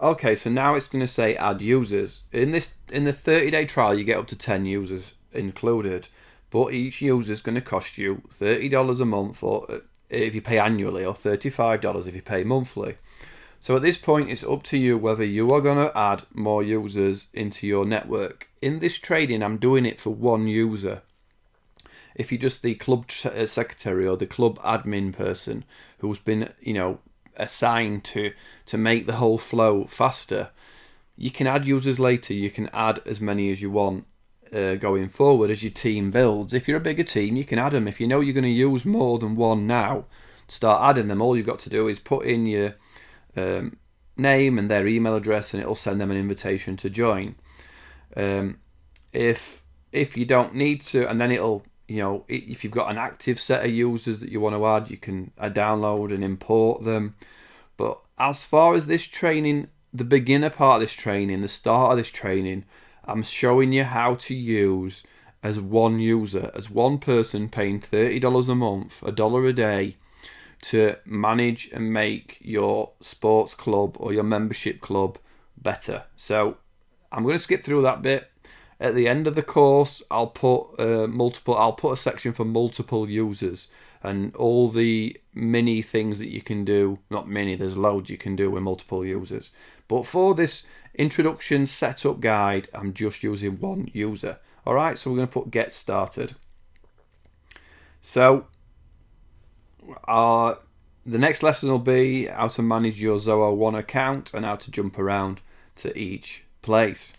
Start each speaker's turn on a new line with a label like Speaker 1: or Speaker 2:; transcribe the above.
Speaker 1: Okay, so now it's going to say add users. In the 30-day trial, you get up to 10 users included, but each user is going to cost you $30 a month, or if you pay annually, or $35 if you pay monthly. So at this point, it's up to you whether you are going to add more users into your network. In this trading, I'm doing it for one user. If you're just the club secretary or the club admin person who's been, assigned to make the whole flow faster, you can add users later. You can add as many as you want going forward as your team builds. If you're a bigger team, you can add them. If you know you're going to use more than one now, start adding them. All you've got to do is put in your name and their email address, and it'll send them an invitation to join. If you don't need to, and then it'll, if you've got an active set of users that you want to add, you can download and import them. But as far as this training, the beginner part of this training, the start of this training, I'm showing you how to use as one user, as one person paying $30 a month, $1 a day, to manage and make your sports club or your membership club better. So I'm going to skip through that bit. At the end of the course, I'll put a section for multiple users and all the mini things that you can do. Not many, there's loads you can do with multiple users. But for this introduction setup guide, I'm just using one user. All right, so we're going to put get started. So the next lesson will be how to manage your Zoho One account and how to jump around to each place.